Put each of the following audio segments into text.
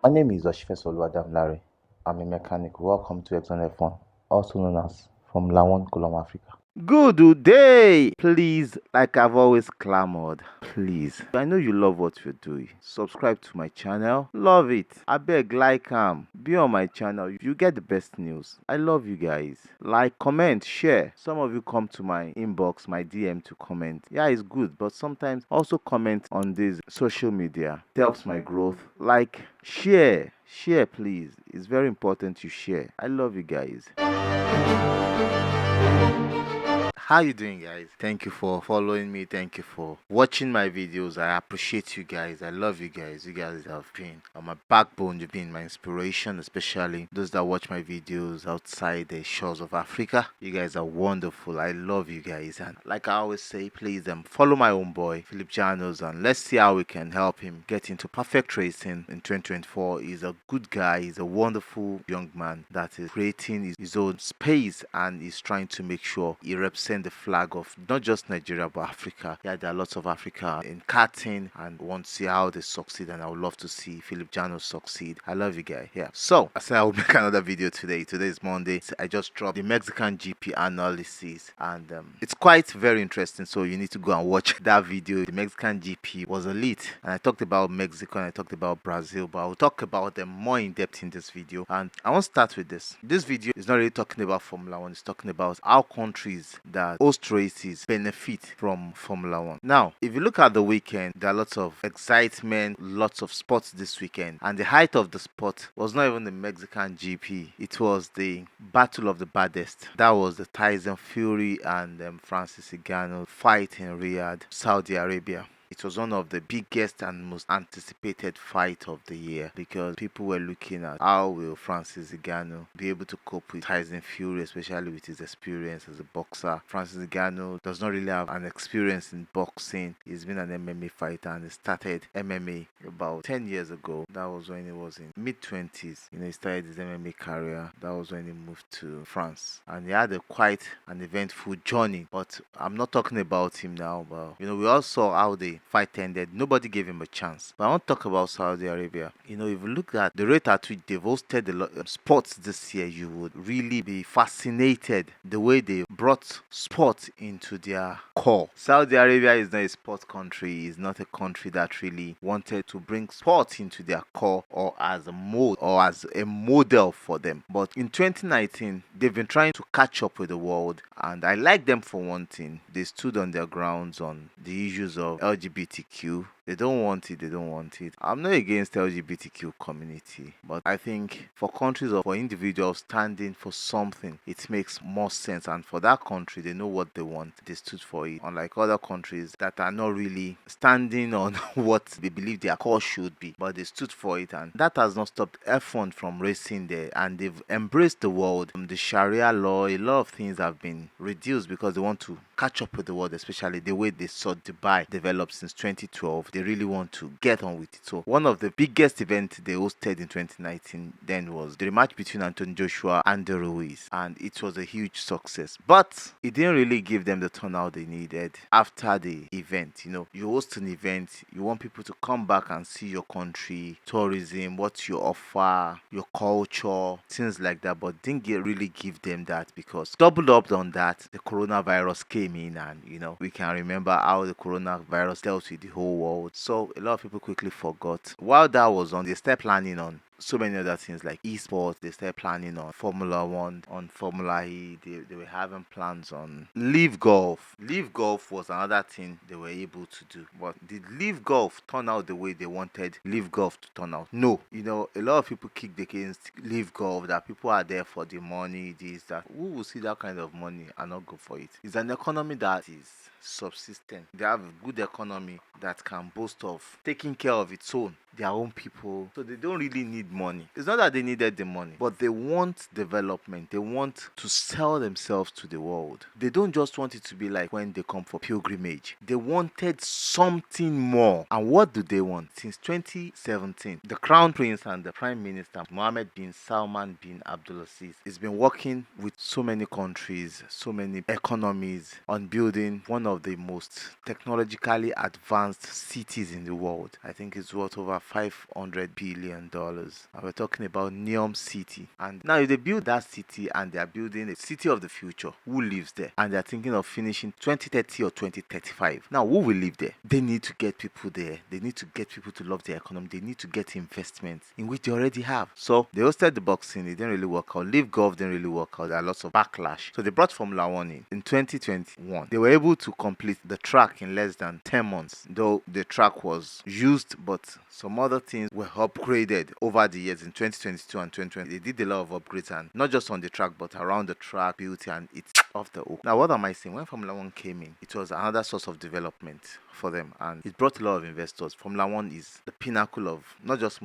My name is Oshifes Larry. I'm a mechanic. Welcome to Exxon F1, also known as from Lawon, Colum, Africa. Good day! Please, like I've always clamored, please. I know you love what you're doing. Subscribe to my channel. Love it. I beg, like be on my channel. You get the best news. I love you guys. Like, comment, share. Some of you come to my inbox, my DM to comment. Yeah, it's good, but sometimes also comment on this social media. It helps my growth. Like, share. Share, please. It's very important you share. I love you guys. How you doing, guys? Thank you for following me. Thank you for watching my videos. I appreciate you guys. I love you guys. You guys have been on my backbone. You've been my inspiration, especially those that watch my videos outside the shores of Africa. You guys are wonderful. I love you guys. And like I always say, please follow my own boy, Philip Janos, and let's see how we can help him get into perfect racing in 2024. He's a good guy. He's a wonderful young man that is creating his own space and is trying to make sure he represents the flag of not just Nigeria but Africa. Yeah, there are lots of Africa in karting and want to see how they succeed, and I would love to see Philip Janos succeed. I love you guys. Yeah. So I said I will make another video today. Today is Monday. I just dropped the Mexican GP analysis, and it's quite very interesting. So you need to go and watch that video. The Mexican GP was elite, and I talked about Mexico and I talked about Brazil, but I'll talk about them more in depth in this video. And I want to start with this. This video is not really talking about Formula One. It's talking about how countries that host races benefit from Formula One. Now, if you look at the weekend, there are lots of excitement, lots of sports this weekend, and the height of the sport was not even the Mexican GP. It was the battle of the baddest. That was the Tyson Fury and Francis Ngannou fight in Riyadh, Saudi Arabia. It was one of the biggest and most anticipated fight of the year because people were looking at how will Francis Ngannou be able to cope with Tyson Fury, especially with his experience as a boxer. Francis Ngannou does not really have an experience in boxing. He's been an MMA fighter and he started MMA about 10 years ago. That was when he was in mid-20s. He started his MMA career. That was when he moved to France. And he had quite an eventful journey. But I'm not talking about him now. But, we all saw how the fight ended. Nobody gave him a chance. But I want to talk about Saudi Arabia. If you look at the rate at which they've hosted a lot of sports this year, you would really be fascinated the way they brought sport into their core. Saudi Arabia is not a sports country. It's not a country that really wanted to bring sport into their core or as a mode or as a model for them. But in 2019, they've been trying to catch up with the world, and I like them for one thing. They stood on their grounds on the issues of LGBTQ. They don't want it. I'm not against the LGBTQ community, but I think for countries or for individuals standing for something, it makes more sense. And for that country, they know what they want. They stood for it. Unlike other countries that are not really standing on what they believe their cause should be, but they stood for it. And that has not stopped F1 from racing there. And they've embraced the world. The Sharia law, a lot of things have been reduced because they want to catch up with the world, especially the way they saw Dubai develop since 2012. They really want to get on with it. So one of the biggest events they hosted in 2019 then was the rematch between Anthony Joshua and De Ruiz, and it was a huge success. But it didn't really give them the turnout they needed after the event. You host an event, you want people to come back and see your country, tourism, what you offer, your culture, things like that, but didn't really give them that because doubled up on that, the coronavirus came in, and we can remember how the coronavirus dealt with the whole world. So a lot of people quickly forgot. While that was on, they started planning on so many other things like esports. They started planning on Formula One, on Formula E. They were having plans on Live Golf. Live Golf was another thing they were able to do. But did Live Golf turn out the way they wanted Live Golf to turn out? No. A lot of people kicked against Live Golf, that people are there for the money, this, that. Who will see that kind of money and not go for it? It's an economy that is subsistent. They have a good economy that can boast of taking care of its own, their own people. So they don't really need money. It's not that they needed the money, but they want development. They want to sell themselves to the world. They don't just want it to be like when they come for pilgrimage. They wanted something more. And what do they want? Since 2017, the Crown Prince and the Prime Minister, Mohammed bin Salman bin Abdulaziz, has been working with so many countries, so many economies on building one of of the most technologically advanced cities in the world. I think it's worth over $500 billion. And we're talking about Neom City. And now if they build that city and they are building a city of the future, who lives there? And they're thinking of finishing 2030 or 2035. Now, who will live there? They need to get people there. They need to get people to love their economy. They need to get investments in which they already have. So they hosted the boxing. It didn't really work out. Live Golf didn't really work out. There are lots of backlash. So they brought Formula One in 2021. They were able to complete the track in less than 10 months, though the track was used, but some other things were upgraded over the years in 2022 and 2020. They did a lot of upgrades, and not just on the track, but around the track, beauty, and it's off the hook. Now, what am I saying? When Formula One came in, it was another source of development for them, and it brought a lot of investors. Formula One is the pinnacle of not just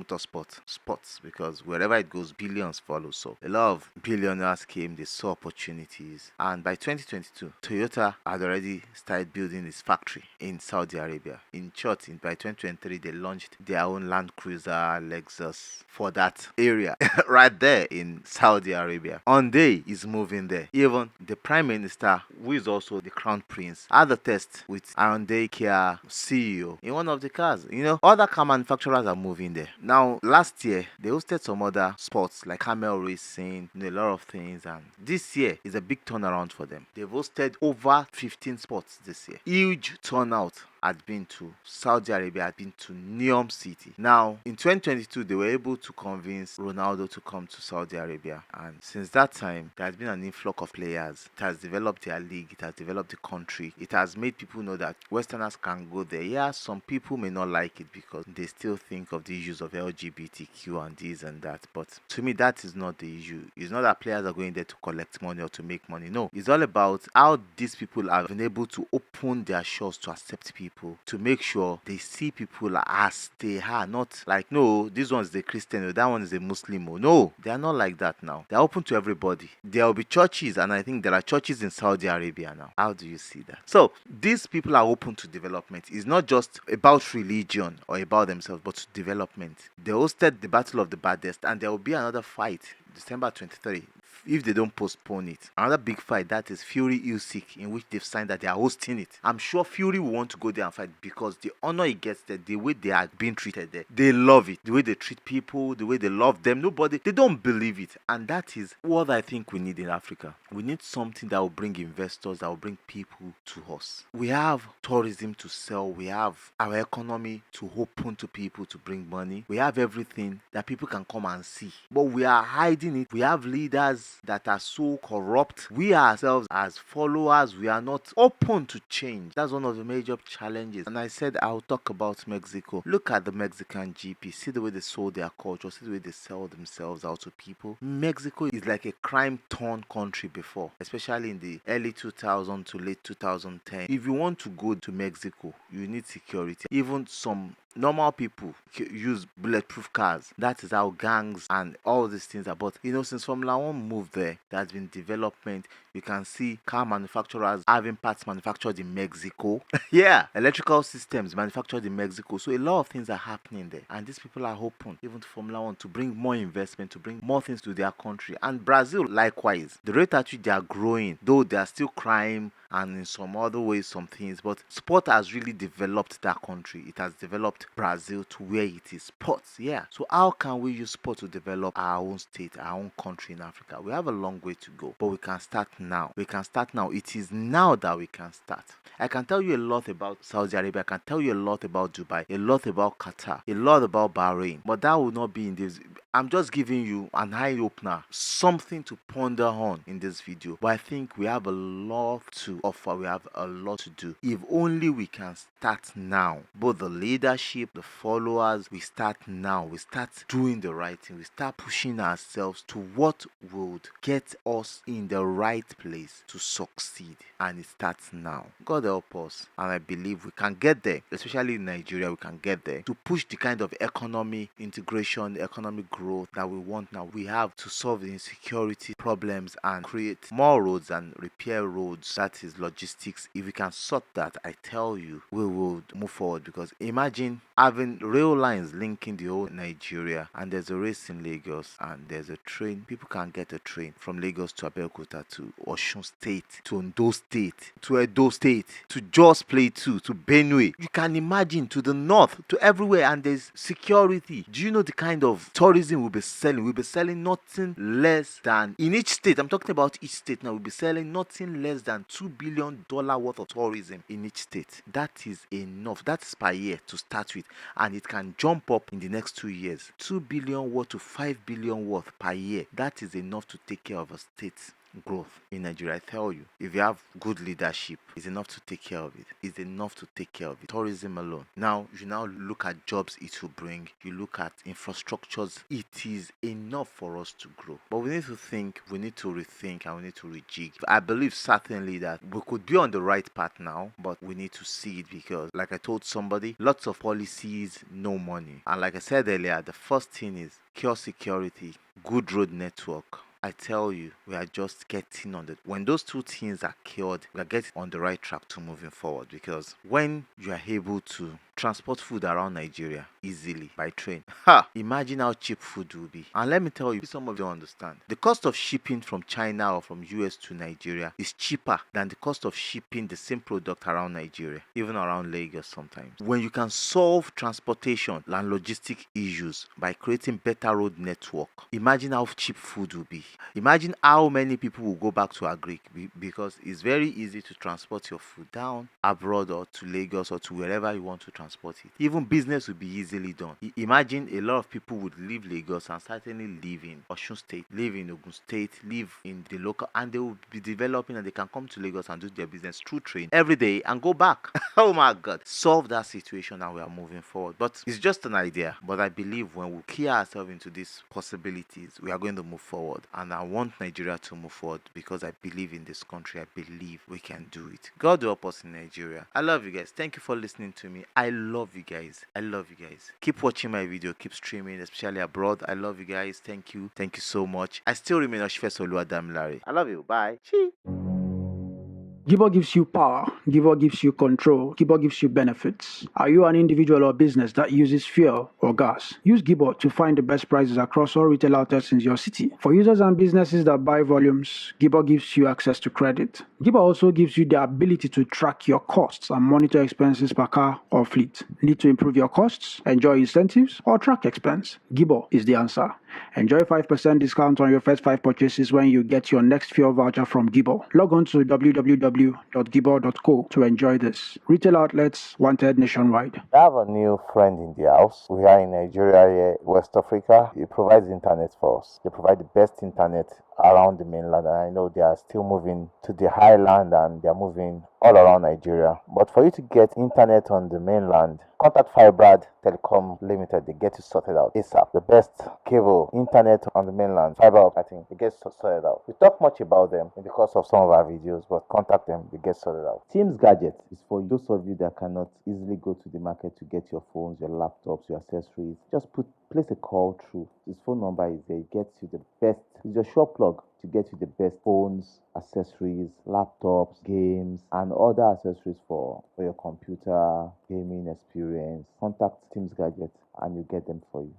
sports, because wherever it goes, billions follow. So a lot of billionaires came, they saw opportunities, and by 2022, Toyota had already started building its factory in Saudi Arabia. In short, by 2023, they launched their own Land Cruiser, Lexus for that area right there in Saudi Arabia. Hyundai is moving there. Even the Prime Minister, who is also the Crown Prince, had a test with Hyundai Kia CEO in one of the cars. Other car manufacturers are moving there. Now, last year, they hosted some other sports like camel racing, a lot of things, and this year is a big turnaround for them. They've hosted over 15 sports this year. Huge turnout had been to Saudi Arabia, had been to Neom City. Now, in 2022, they were able to convince Ronaldo to come to Saudi Arabia. And since that time, there has been an influx of players. It has developed their league. It has developed the country. It has made people know that Westerners can go there. Yeah, some people may not like it because they still think of the issues of LGBTQ and this and that. But to me, that is not the issue. It's not that players are going there to collect money or to make money. No, it's all about how these people have been able to open their shores to accept people, to make sure they see people as they are, not like, no, this one is a Christian or that one is a Muslim. No, they are not like that now. They are open to everybody. There will be churches, and I think there are churches in Saudi Arabia now. How do you see that? So these people are open to development. It's not just about religion or about themselves, but to development. They hosted the Battle of the Baddest, and there will be another fight December 23 if they don't postpone it. Another big fight, that is Fury Usyk, in which they've signed that they are hosting it. I'm sure Fury will want to go there and fight because the honor he gets there, the way they are being treated there, they love it. The way they treat people, the way they love them, they don't believe it. And that is what I think we need in Africa. We need something that will bring investors, that will bring people to us. We have tourism to sell. We have our economy to open to people, to bring money. We have everything that people can come and see. But we are hiding it. We have leaders that are so corrupt. We ourselves as followers, we are not open to change. That's one of the major challenges. And I said I'll talk about Mexico. Look at the Mexican GP. See the way they sold their culture. See the way they sell themselves out to people. Mexico is like a crime-torn country before, especially in the early 2000 to late 2010. If you want to go to Mexico, you need security. Even some normal people use bulletproof cars. That is how gangs and all these things are. But since Formula One moved there has been development. You can see car manufacturers having parts manufactured in Mexico. Yeah, electrical systems manufactured in Mexico. So a lot of things are happening there, and these people are open even to Formula One to bring more investment, to bring more things to their country. And Brazil likewise, the rate at which they are growing, though they are still crime and in some other ways some things, but sport has really developed that country. It has developed Brazil to where it is sports. Yeah, so how can we use sport to develop our own state, our own country in Africa? We have a long way to go, but we can start now. It is now that we can start. I can tell you a lot about Saudi Arabia. I can tell you a lot about Dubai, a lot about Qatar, a lot about Bahrain, but that will not be in this. I'm just giving you an eye opener, something to ponder on in this video. But I think we have a lot to offer. We have a lot to do. If only we can start now. Both the leadership, the followers, we start now. We start doing the right thing. We start pushing ourselves to what would get us in the right place to succeed. And it starts now. God help us. And I believe we can get there. Especially in Nigeria, we can get there. To push the kind of economic integration, economic growth growth that we want now. We have to solve the insecurity problems and create more roads and repair roads. That is logistics. If we can sort that, I tell you, we will move forward. Because imagine having rail lines linking the whole Nigeria, and there's a race in Lagos, and there's a train. People can get a train from Lagos to Abeokuta, to Osun State, to Ondo State, to Edo State, to Jos Plateau, to Benue. You can imagine, to the north, to everywhere, and there's security. Do you know the kind of tourism we'll be selling? We'll be selling nothing less than, in each state, I'm talking about each state now, we'll be selling nothing less than $2 billion worth of tourism in each state. That is enough. That's per year to start with, and it can jump up in the next 2 years. 2 billion worth to 5 billion worth per year. That is enough to take care of a state growth in Nigeria. I tell you, if you have good leadership, it's enough to take care of it. It's enough to take care of it. Tourism alone. Now, you now look at jobs it will bring. You look at infrastructures. It is enough for us to grow. But we need to think, we need to rethink, and we need to rejig. I believe certainly that we could be on the right path now, but we need to see it, because, like I told somebody, lots of policies, no money. And like I said earlier, the first thing is cure security, good road network. I tell you, we are just getting on the, when those two things are cured, we are getting on the right track to moving forward. Because when you are able to transport food around Nigeria easily by train, imagine how cheap food will be. And let me tell you, some of you don't understand, the cost of shipping from China or from US to Nigeria is cheaper than the cost of shipping the same product around Nigeria, even around Lagos sometimes. When you can solve transportation and logistic issues by creating better road network, imagine how cheap food will be. Imagine how many people will go back to agric, because it's very easy to transport your food down abroad or to Lagos or to wherever you want to transport it. Even business will be easily done. Imagine a lot of people would leave Lagos and certainly live in Osun State, live in Ogun State, live in the local, and they will be developing, and they can come to Lagos and do their business through train every day and go back. Oh my God. Solve that situation and we are moving forward. But it's just an idea. But I believe when we key ourselves into these possibilities, we are going to move forward. And I want Nigeria to move forward, because I believe in this country. I believe we can do it. God help us in Nigeria. I love you guys. Thank you for listening to me. I love you guys. I love you guys. Keep watching my video. Keep streaming, especially abroad. I love you guys. Thank you. Thank you so much. I still remain Oshifes Oluwadamilare. I love you. Bye. Chee. Gibor gives you power. Gibor gives you control. Gibor gives you benefits. Are you an individual or business that uses fuel or gas? Use Gibor to find the best prices across all retail outlets in your city. For users and businesses that buy volumes, Gibor gives you access to credit. Gibor also gives you the ability to track your costs and monitor expenses per car or fleet. Need to improve your costs, enjoy incentives, or track expense? Gibor is the answer. Enjoy 5% discount on your first 5 purchases when you get your next fuel voucher from Gibor. Log on to www.gibor.co to enjoy this. Retail outlets wanted nationwide. I have a new friend in the house. We are in Nigeria here, West Africa. He provides internet for us. They provide the best internet around the mainland, and I know they are still moving to the highland, and they are moving all around Nigeria. But for you to get internet on the mainland, contact Firebrad Telecom Limited. They get you sorted out ASAP. The best cable internet on the mainland, fiber optic, they get sorted out. We talk much about them in the course of some of our videos, but contact them, they get sorted out. Teams Gadget is for those of you that cannot easily go to the market to get your phones, your laptops, your accessories. Just place a call through. His phone number is there. It gets you the best. It's your shop plug to get you the best phones, accessories, laptops, games, and other accessories for your computer gaming experience. Contact Teams Gadget and you get them for you.